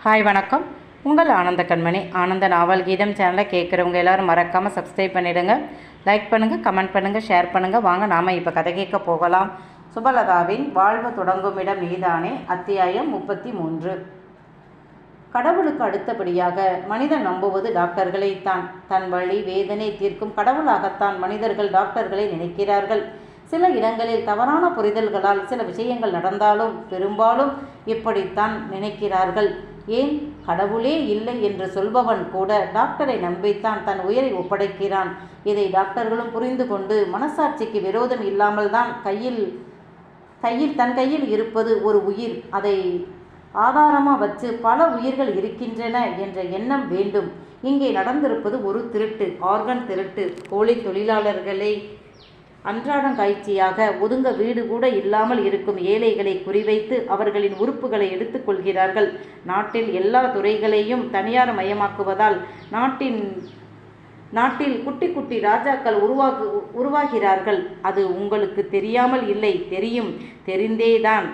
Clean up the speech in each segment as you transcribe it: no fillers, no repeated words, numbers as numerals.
Hi வணக்கம். உங்கள் ஆனந்த கண்மணி ஆனந்த நாவல் கீதம் சேனலை கேட்குறவங்க எல்லோரும் மறக்காமல் சப்ஸ்கிரைப் பண்ணிவிடுங்க. லைக் பண்ணுங்கள், கமெண்ட் பண்ணுங்கள், ஷேர் பண்ணுங்கள். வாங்க நாம் இப்போ கதை கேட்க போகலாம். சுபலதாவின் வாழ்வு தொடங்கும் இடம் நீதானே. அத்தியாயம் 33. கடவுளுக்கு அடுத்தபடியாக மனிதன் நம்புவது டாக்டர்களைத்தான். தன் வலி வேதனை தீர்க்கும் கடவுளாகத்தான் மனிதர்கள் டாக்டர்களை நினைக்கிறார்கள். சில இடங்களில் தவறான புரிதல்களால் சில விஷயங்கள் நடந்தாலும் பெரும்பாலும் இப்படித்தான் நினைக்கிறார்கள். ஏன், கடவுளே இல்லை என்று சொல்பவன் கூட டாக்டரை நம்பித்தான் தன் உயிரை ஒப்படைக்கிறான். இதை டாக்டர்களும் புரிந்து கொண்டு மனசாட்சிக்கு விரோதம் இல்லாமல் தான் தன் கையில் இருப்பது ஒரு உயிர், அதை ஆதாரமாக வச்சு பல உயிர்கள் இருக்கின்றன என்ற எண்ணம் வேண்டும். இங்கே நடந்திருப்பது ஒரு திருட்டு, ஆர்கன் திருட்டு. கூலி தொழிலாளர்களை அன்றாடங்காய்ச்சியாக ஒதுங்க வீடு கூட இல்லாமல் இருக்கும் ஏழைகளை குறிவைத்து அவர்களின் உறுப்புகளை எடுத்துக்கொள்கிறார்கள். நாட்டில் எல்லா துறைகளையும் தனியார் மயமாக்குவதால் நாட்டில் குட்டி குட்டி ராஜாக்கள் உருவாகிறார்கள். அது உங்களுக்கு தெரியாமல் இல்லை, தெரிந்தேதான்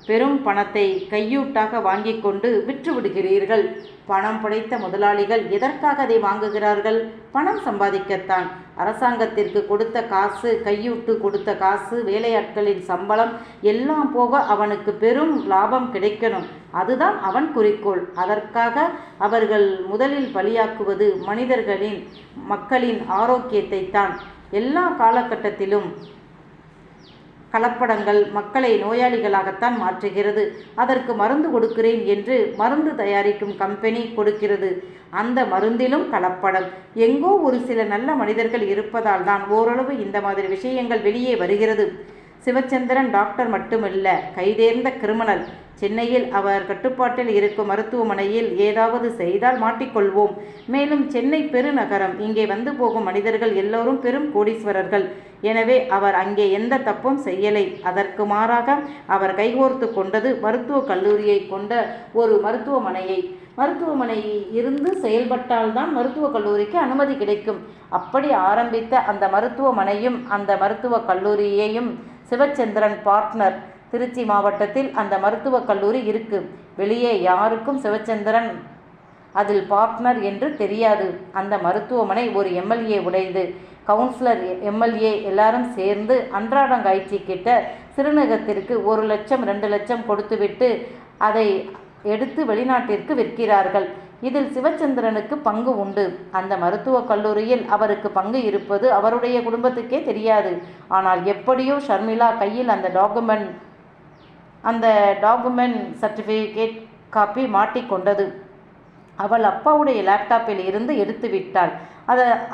பெரும் பணத்தை கையூட்டாக வாங்கி கொண்டு விற்று விடுகிறீர்கள். பணம் படைத்த முதலாளிகள் எதற்காக அதை வாங்குகிறார்கள்? பணம் சம்பாதிக்கத்தான். அரசாங்கத்திற்கு கொடுத்த காசு, கையூட்டு கொடுத்த காசு, வேலையாட்களின் சம்பளம் எல்லாம் போக அவனுக்கு பெரும் லாபம் கிடைக்கணும். அதுதான் அவன் குறிக்கோள். அதற்காக அவர்கள் முதலில் பலியாக்குவது மக்களின் ஆரோக்கியத்தை தான். எல்லா காலகட்டத்திலும் கலப்படங்கள் மக்களை நோயாளிகளாகத்தான் மாற்றுகிறது. அதற்கு மருந்து கொடுக்கிறேன் என்று மருந்து தயாரிக்கும் கம்பெனி கொடுக்கிறது. அந்த மருந்திலும் கலப்படம். எங்கோ ஒரு சில நல்ல மனிதர்கள் இருப்பதால் தான் ஓரளவு இந்த மாதிரி விஷயங்கள் வெளியே வருகிறது. சிவச்சந்திரன் டாக்டர் மட்டுமல்ல, கைதேர்ந்த கிரிமினல். சென்னையில் அவர் கட்டுப்பாட்டில் இருக்கும் மருத்துவமனையில் ஏதாவது செய்தால் மாட்டிக்கொள்வோம். மேலும் சென்னை பெருநகரம். இங்கே வந்து போகும் மனிதர்கள் எல்லோரும் பெரும் கோடீஸ்வரர்கள். எனவே அவர் அங்கே எந்த தப்பும் செய்யலை. அதற்கு மாறாக அவர் கைகோர்த்து கொண்டது மருத்துவக் கல்லூரியை கொண்ட ஒரு மருத்துவமனை இருந்து செயல்பட்டால்தான் மருத்துவக் கல்லூரிக்கு அனுமதி கிடைக்கும். அப்படி ஆரம்பித்த அந்த மருத்துவமனையும் அந்த மருத்துவக் கல்லூரியையும் சிவச்சந்திரன் பார்ட்னர். திருச்சி மாவட்டத்தில் அந்த மருத்துவக் கல்லூரி இருக்கு. வெளியே யாருக்கும் சிவச்சந்திரன் அதில் பார்ட்னர் என்று தெரியாது. அந்த மருத்துவமனை ஒரு எம்எல்ஏ உடையது. கவுன்சிலர், எம்எல்ஏ எல்லாரும் சேர்ந்து அன்றாடங்காய்ச்சி கிட்ட சிறுநகத்திற்கு 1 லட்சம் 2 லட்சம் கொடுத்துவிட்டு அதை எடுத்து வெளிநாட்டிற்கு விற்கிறார்கள். இதில் சிவச்சந்திரனுக்கு பங்கு உண்டு. அந்த மருத்துவக் கல்லூரியில் அவருக்கு பங்கு இருப்பது அவருடைய குடும்பத்துக்கே தெரியாது. ஆனால் எப்படியோ ஷர்மிளா கையில் அந்த டாக்குமெண்ட் சர்டிஃபிகேட் காப்பி மாட்டிக்கொண்டது. அவள் அப்பாவுடைய லேப்டாப்பில் இருந்து எடுத்து விட்டாள்.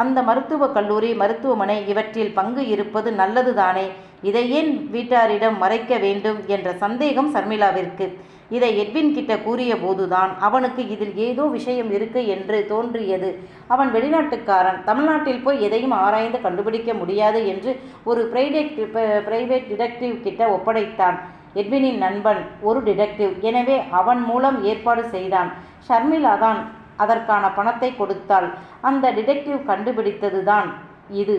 அந்த மருத்துவக் கல்லூரி, மருத்துவமனை இவற்றில் பங்கு இருப்பது நல்லது தானே. இதை ஏன் வீட்டாரிடம் மறைக்க வேண்டும் என்ற சந்தேகம் ஷர்மிளாவிற்கு. இதை எட்வின் கிட்ட கூறிய போதுதான் அவனுக்கு இதில் ஏதோ விஷயம் இருக்கு என்று தோன்றியது. அவன் வெளிநாட்டுக்காரன், தமிழ்நாட்டில் போய் எதையும் ஆராய்ந்து கண்டுபிடிக்க முடியாது என்று ஒரு பிரைவேட் டிடெக்டிவ் கிட்ட ஒப்படைத்தான். எட்வினின் நண்பன் ஒரு டிடெக்டிவ். எனவே அவன் மூலம் ஏற்பாடு செய்தான். ஷர்மிளா தான் அதற்கான பணத்தை கொடுத்தாள். அந்த டிடெக்டிவ் கண்டுபிடித்தது தான் இது.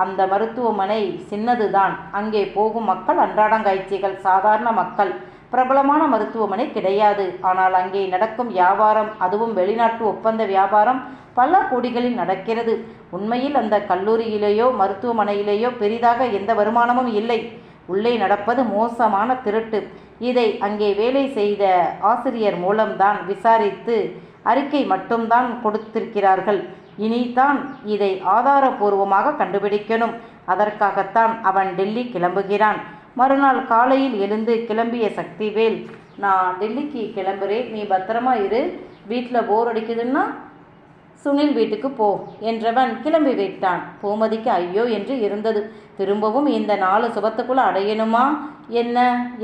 அந்த மருத்துவமனை சின்னதுதான். அங்கே போகும் மக்கள் அன்றாடங்காய்ச்சிகள், சாதாரண மக்கள். பிரபலமான மருத்துவமனை கிடையாது. ஆனால் அங்கே நடக்கும் வியாபாரம், அதுவும் வெளிநாட்டு ஒப்பந்த வியாபாரம், பல கோடிகளில் நடக்கிறது. உண்மையில் அந்த கல்லூரியிலேயோ மருத்துவமனையிலேயோ பெரிதாக எந்த வருமானமும் இல்லை. உள்ளே நடப்பது மோசமான திருட்டு. இதை அங்கே வேலை செய்த ஆசிரியர் மூலம்தான் விசாரித்து அறிக்கை மட்டும்தான் கொடுத்திருக்கிறார்கள். இனிதான் இதை ஆதாரபூர்வமாக கண்டுபிடிக்கணும். அதற்காகத்தான் அவன் டெல்லி கிளம்புகிறான். மறுநாள் காலையில் எழுந்து கிளம்பிய சக்திவேல், நான் டெல்லிக்கு கிளம்புறேன், நீ பத்திரமா இரு, வீட்டில் போர் அடிக்குதுன்னா சுனில் வீட்டுக்கு போ என்றவன் கிளம்பி விட்டான். பூமதிக்கு ஐயோ என்று இருந்தது. திரும்பவும் இந்த 4 சுபத்துக்குள்ள அடையணுமா என்ன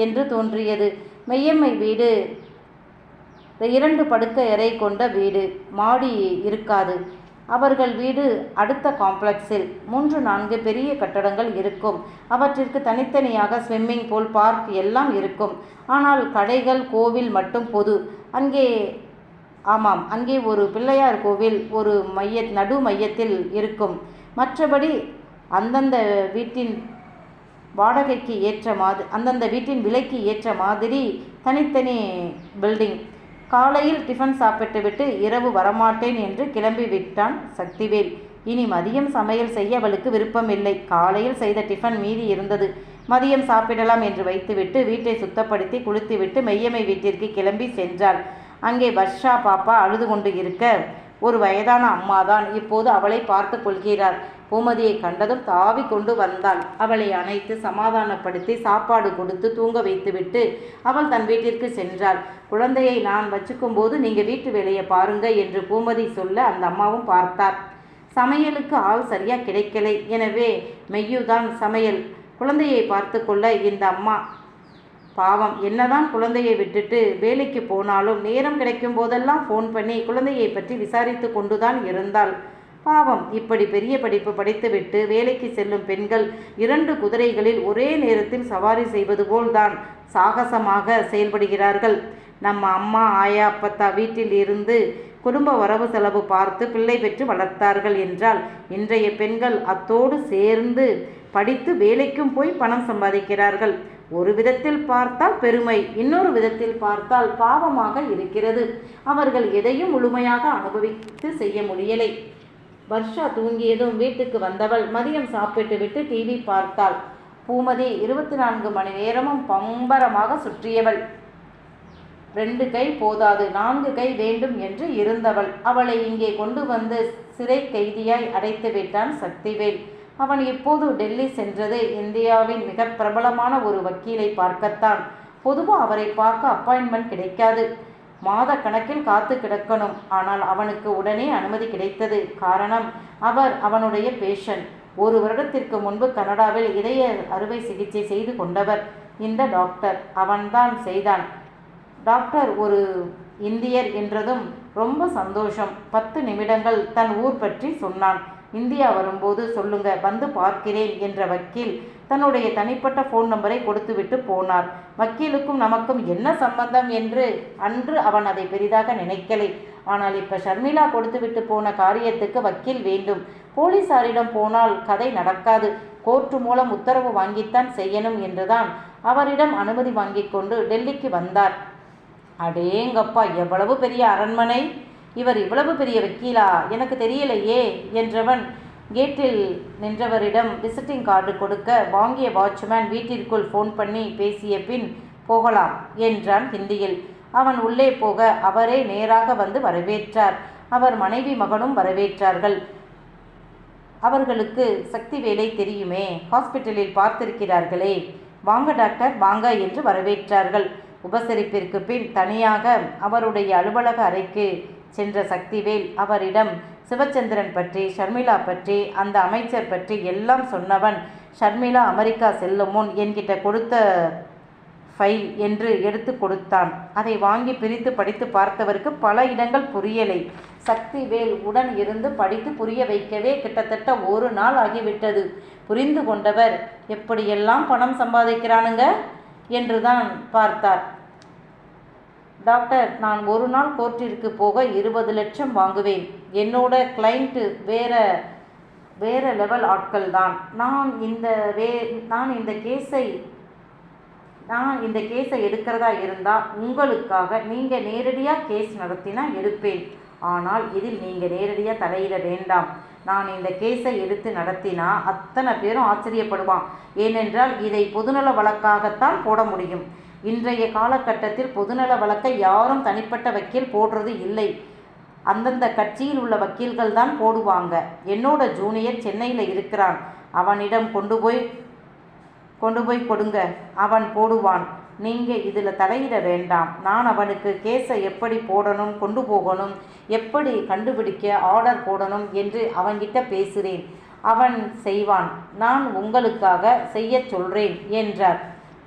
என்று தோன்றியது. மெய்யம்மை வீடு 2 படுக்கை அறை கொண்ட வீடு. மாடி இருக்காது. அவர்கள் வீடு அடுத்த காம்ப்ளெக்ஸில் 3-4 பெரிய கட்டடங்கள் இருக்கும். அவற்றிற்கு தனித்தனியாக ஸ்விம்மிங் பூல், பார்க் எல்லாம் இருக்கும். ஆனால் கடைகள், கோவில் மட்டும் பொது. அங்கே ஒரு பிள்ளையார் கோவில் ஒரு நடு மையத்தில் இருக்கும். மற்றபடி அந்தந்த வீட்டின் விலைக்கு ஏற்ற மாதிரி தனித்தனி பில்டிங். காலையில் டிஃபன் சாப்பிட்டுவிட்டு இரவு வரமாட்டேன் என்று கிளம்பி விட்டான் சக்திவேல். இனி மதியம் சமையல் செய்ய அவளுக்கு விருப்பமில்லை. காலையில் செய்த டிஃபன் மீதி இருந்தது. மதியம் சாப்பிடலாம் என்று வைத்துவிட்டு வீட்டை சுத்தப்படுத்தி குளித்துவிட்டு மெய்யம்மை வீட்டிற்கு கிளம்பி சென்றாள். அங்கே வர்ஷா பாப்பா அழுது கொண்டு இருக்க ஒரு வயதான அம்மாதான் இப்போது அவளை பார்த்து கொள்கிறார். பூமதியை கண்டதும் தாவி கொண்டு வந்தாள். அவளை அணைத்து சமாதானப்படுத்தி சாப்பாடு கொடுத்து தூங்க வைத்துவிட்டு அவள் தன் வீட்டிற்கு சென்றாள். குழந்தையை நான் வச்சுக்கும் போது நீங்கள் வீட்டு வேலையை பாருங்க என்று பூமதி சொல்ல அந்த அம்மாவும் பார்த்தார். சமையலுக்கு ஆள் சரியா கிடைக்கலை. எனவே மெய்யுதான் சமையல். குழந்தையை பார்த்து கொள்ள இந்த அம்மா பாவம் என்னதான் குழந்தையை விட்டுட்டு வேலைக்கு போனாலும் நேரம் கிடைக்கும் போதெல்லாம் ஃபோன் பண்ணி குழந்தையை பற்றி விசாரித்து கொண்டுதான் இருந்தாள். பாவம், இப்படி பெரிய படிப்பு படித்துவிட்டு வேலைக்கு செல்லும் பெண்கள் 2 குதிரைகளில் ஒரே நேரத்தில் சவாரி செய்வது போல்தான் சாகசமாக செயல்படுகிறார்கள். நம்ம அம்மா ஆயா அப்பத்தா வீட்டில் இருந்து குடும்ப வரவு செலவு பார்த்து பிள்ளை பெற்று வளர்த்தார்கள் என்றால் இன்றைய பெண்கள் அத்தோடு சேர்ந்து படித்து வேலைக்கும் போய் பணம் சம்பாதிக்கிறார்கள். ஒரு விதத்தில் பார்த்தால் பெருமை, இன்னொரு விதத்தில் பார்த்தால் பாவமாக இருக்கிறது. அவர்கள் எதையும் முழுமையாக அனுபவித்து செய்ய முடியலை. வர்ஷா தூங்கியதும் வீட்டுக்கு வந்தவள் மதியம் சாப்பிட்டு விட்டு டிவி பார்த்தாள். பூமதி 24 மணி நேரமும் பம்பரமாக சுற்றியவள். 2 கை போதாது 4 கை வேண்டும் என்று இருந்தவள். அவளை இங்கே கொண்டு வந்து சிறை கைதியாய் அடைத்து விட்டான் சக்திவேல். அவன் இப்போது டெல்லி சென்றது இந்தியாவின் மிக பிரபலமான ஒரு வக்கீலை பார்க்கத்தான். பொதுவாக அவரை பார்க்க அப்பாயின்மெண்ட் கிடைக்காது. மாத கணக்கில் காத்து கிடக்கணும். ஆனால் அவனுக்கு உடனே அனுமதி கிடைத்தது. காரணம், அவனுடைய பேஷண்ட் 1 வருடத்திற்கு முன்பு கனடாவில் இதய அறுவை சிகிச்சை செய்து கொண்டவர் இந்த டாக்டர். அவன்தான் செய்தான். டாக்டர் ஒரு இந்தியர் என்றதும் ரொம்ப சந்தோஷம். 10 நிமிடங்கள் தன் ஊர் பற்றி சொன்னான். இந்தியா வரும்போது சொல்லுங்க, வந்து பார்க்கிறேன் என்ற வக்கீல் தன்னுடைய தனிப்பட்ட ஃபோன் நம்பரை கொடுத்துவிட்டு போனார். வக்கீலுக்கும் நமக்கும் என்ன சம்பந்தம் என்று அன்று அவன் அதை பெரிதாக நினைக்கலை. ஆனால் இப்ப ஷர்மிளா கொடுத்துவிட்டு போன காரியத்துக்கு வக்கீல் வேண்டும். போலீசாரிடம் போனால் கதை நடக்காது. கோர்ட்டு மூலம் உத்தரவு வாங்கித்தான் செய்யணும் என்றுதான் அவரிடம் அனுமதி வாங்கி கொண்டு டெல்லிக்கு வந்தார். அடேங்கப்பா, எவ்வளவு பெரிய அரண்மனை! இவர் இவ்வளவு பெரிய வக்கீலா? எனக்கு தெரியலையே என்றவன் கேட்டில் நின்றவரிடம் விசிட்டிங் கார்டு கொடுக்க வாங்கிய வாட்ச்மேன் வீட்டிற்குள் ஃபோன் பண்ணி பேசிய பின் போகலாம் என்றான் ஹிந்தியில். அவன் உள்ளே போக அவரே நேராக வந்து வரவேற்றார். அவர் மனைவி மகனும் வரவேற்றார்கள். அவர்களுக்கு சக்திவேலை தெரியுமே, ஹாஸ்பிட்டலில் பார்த்திருக்கிறார்களே. வாங்க டாக்டர் வாங்க என்று வரவேற்றார்கள். உபசரிப்பிற்கு பின் தனியாக அவருடைய அலுவலக அறைக்கு சென்ற சக்திவேல் அவரிடம் சிவச்சந்திரன் பற்றி, ஷர்மிளா பற்றி, அந்த அமைச்சர் பற்றி எல்லாம் சொன்னவன் ஷர்மிளா அமெரிக்கா செல்லும் முன் என்கிட்ட கொடுத்த ஃபைல் என்று எடுத்து கொடுத்தான். அதை வாங்கி பிரித்து படித்து பார்த்தவருக்கு பல இடங்கள் புரியலை. சக்திவேல் உடன் இருந்து படித்து புரிய வைக்கவே கிட்டத்தட்ட 1 நாள் ஆகிவிட்டது. புரிந்து கொண்டவர் எப்படியெல்லாம் பணம் சம்பாதிக்கிறானுங்க என்றுதான் பார்த்தார். டாக்டர், நான் 1 நாள் கோர்ட்டிற்கு போக 20 லட்சம் வாங்குவேன். என்னோட கிளைண்ட்டு வேற லெவல் ஆட்கள் தான். நான் இந்த கேஸை எடுக்கிறதா இருந்தால் உங்களுக்காக நீங்கள் நேரடியாக கேஸ் நடத்தினா எடுப்பேன். ஆனால் இதில் நீங்கள் நேரடியாக தலையிட வேண்டாம். நான் இந்த கேஸை எடுத்து நடத்தினா அத்தனை பேரும் ஆச்சரியப்படுவான். ஏனென்றால் இதை பொதுநல வழக்காகத்தான் போட முடியும். இன்றைய காலகட்டத்தில் பொதுநல வழக்கை யாரும் தனிப்பட்ட வக்கீல் போடுறது இல்லை. அந்தந்த கட்சியில் உள்ள வக்கீல்கள் தான் போடுவாங்க. என்னோட ஜூனியர் சென்னையில் இருக்கிறான். அவனிடம் கொண்டு போய் கொடுங்க, அவன் போடுவான். நீங்கள் இதில் தலையிட வேண்டாம். நான் அவனுக்கு கேஸை எப்படி போடணும், கொண்டு போகணும், எப்படி கண்டுபிடிக்க ஆர்டர் போடணும் என்று அவன்கிட்ட பேசுகிறேன். அவன் செய்வான். நான் உங்களுக்காக செய்ய சொல்கிறேன் என்றார்.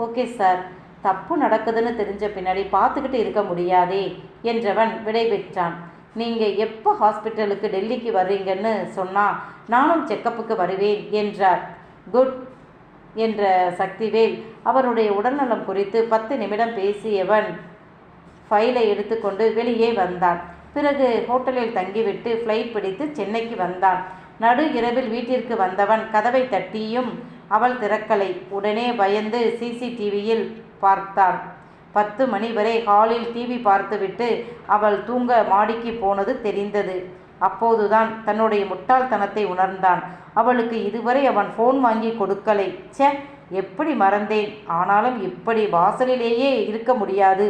ஓகே சார், தப்பு நடக்குதுன்னு தெரிஞ்ச பின்னாடி பார்த்துக்கிட்டு இருக்க முடியாதே என்றவன் விடைபெற்றான். நீங்கள் எப்போ ஹாஸ்பிட்டலுக்கு டெல்லிக்கு வர்றீங்கன்னு சொன்னால் நானும் செக்கப்புக்கு வருவேன் என்றார். குட் என்ற சக்திவேல் அவருடைய உடல்நலம் குறித்து 10 நிமிடம் பேசியவன் ஃபைலை எடுத்துக்கொண்டு வெளியே வந்தான். பிறகு ஹோட்டலில் தங்கிவிட்டு ஃப்ளைட் பிடித்து சென்னைக்கு வந்தான். நடு இரவில் வீட்டிற்கு வந்தவன் கதவை தட்டியும் அவள் திறக்கலை. உடனே பயந்து சிசிடிவியில் பார்த்தான். 10 மணி வரை ஹாலில் டிவி பார்த்துவிட்டு அவள் தூங்க மாடிக்கு போனது தெரிந்தது. அப்போதுதான் தன்னுடைய முட்டாள்தனத்தை உணர்ந்தான். அவளுக்கு இதுவரை அவன் ஃபோன் வாங்கி கொடுக்கலை. ச்சே, எப்படி மறந்தேன். ஆனாலும் இப்படி வாசலிலேயே இருக்க முடியாது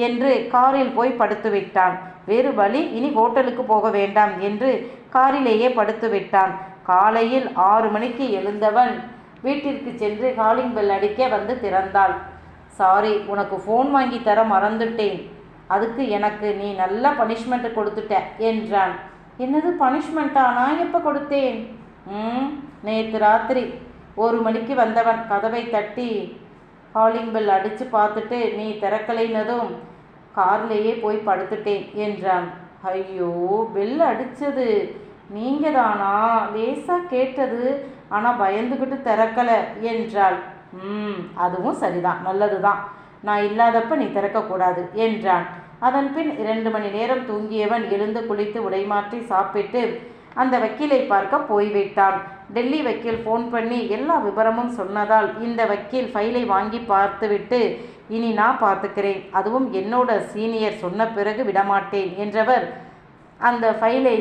என்று காரில் போய் படுத்துவிட்டான். வேறு வழி, இனி ஹோட்டலுக்கு போக வேண்டாம் என்று காரிலேயே படுத்துவிட்டான். காலையில் 6 மணிக்கு எழுந்தவன் வீட்டிற்கு சென்று காலிங் பெல் அடிக்க வந்து திறந்தாள். சாரி, உனக்கு ஃபோன் வாங்கி தர மறந்துட்டேன். அதுக்கு எனக்கு நீ நல்ல பனிஷ்மெண்ட் கொடுத்துட்ட என்றான். என்னது பனிஷ்மெண்ட்டா? நான் எப்போ கொடுத்தேன்? நேற்று ராத்திரி 1 மணிக்கு வந்தவன் கதவை தட்டி காலிங் பெல் அடித்து பார்த்துட்டு நீ திறக்கலைன்னதும் கார்லேயே போய் படுத்துட்டேன் என்றான். ஐயோ, பெல் அடித்தது நீங்கள் தானா? லேசாக கேட்டது, ஆனால் பயந்துக்கிட்டு திறக்கலை என்றாள். அதுவும் சரிதான், நல்லது தான். நான் இல்லாதப்ப நீ திறக்கக்கூடாது என்றான். அதன் பின் 2 மணி நேரம் தூங்கியவன் எழுந்து குளித்து உடைமாற்றி சாப்பிட்டு அந்த வக்கீலை பார்க்க போய்விட்டான். டெல்லி வக்கீல் ஃபோன் பண்ணி எல்லா விபரமும் சொன்னதால் இந்த வக்கீல் ஃபைலை வாங்கி பார்த்துவிட்டு இனி நான் பார்த்துக்கிறேன், அதுவும் என்னோட சீனியர் சொன்ன பிறகு விடமாட்டேன் என்றவர் அந்த ஃபைலை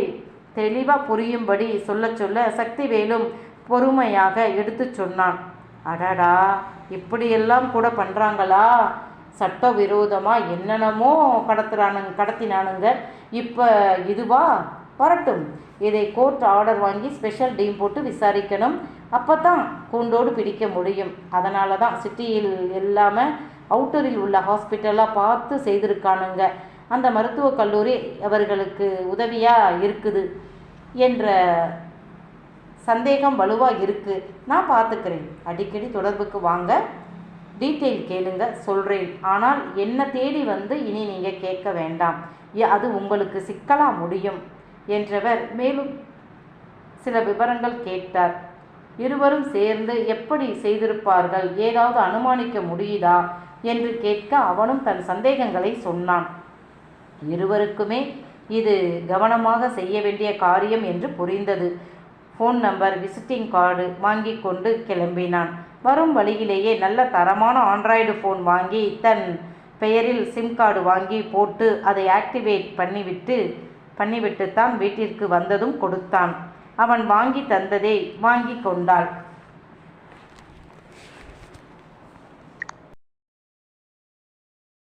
தெளிவாக புரியும்படி சொல்ல சக்திவேலும் பொறுமையாக எடுத்து சொன்னான். அடடா, இப்படியெல்லாம் கூட பண்ணுறாங்களா? சட்டவிரோதமாக என்னென்னமோ கடத்தினானுங்க. இப்போ இதுவா? வரட்டும், இதை கோர்ட் ஆர்டர் வாங்கி ஸ்பெஷல் டீம் போட்டு விசாரிக்கணும். அப்போ தான் கூண்டோடு பிடிக்க முடியும். அதனால தான் சிட்டியில் இல்லாமல் அவுட்டரில் உள்ள ஹாஸ்பிட்டலாக பார்த்து செய்திருக்கானுங்க. அந்த மருத்துவக் கல்லூரி அவர்களுக்கு உதவியாக இருக்குது என்ற சந்தேகம் வலுவாக இருக்குது. நான் பார்த்துக்கிறேன். அடிக்கடி தொடர்புக்கு வாங்க, டீட்டெயில் கேளுங்க, சொல்கிறேன். ஆனால் என்ன தேடி வந்து இனி நீங்கள் கேட்க வேண்டாம், அது உங்களுக்கு சிக்கலாக முடியும் என்றவர் மேலும் சில விவரங்கள் கேட்டார். இருவரும் சேர்ந்து எப்படி செய்திருப்பார்கள், ஏதாவது அனுமானிக்க முடியுதா என்று கேட்க அவனும் தன் சந்தேகங்களை சொன்னான். இருவருக்குமே இது கவனமாக செய்ய வேண்டிய காரியம் என்று புரிந்தது. ஃபோன் நம்பர், விசிட்டிங் கார்டு வாங்கி கொண்டு கிளம்பினான். வரும் வழியிலேயே நல்ல தரமான ஆண்ட்ராய்டு ஃபோன் வாங்கி தன் பெயரில் சிம் கார்டு வாங்கி போட்டு அதை ஆக்டிவேட் பண்ணிவிட்டு தான் வீட்டிற்கு வந்ததும் கொடுத்தான். அவன் வாங்கி தந்ததை வாங்கி கொண்டாள்.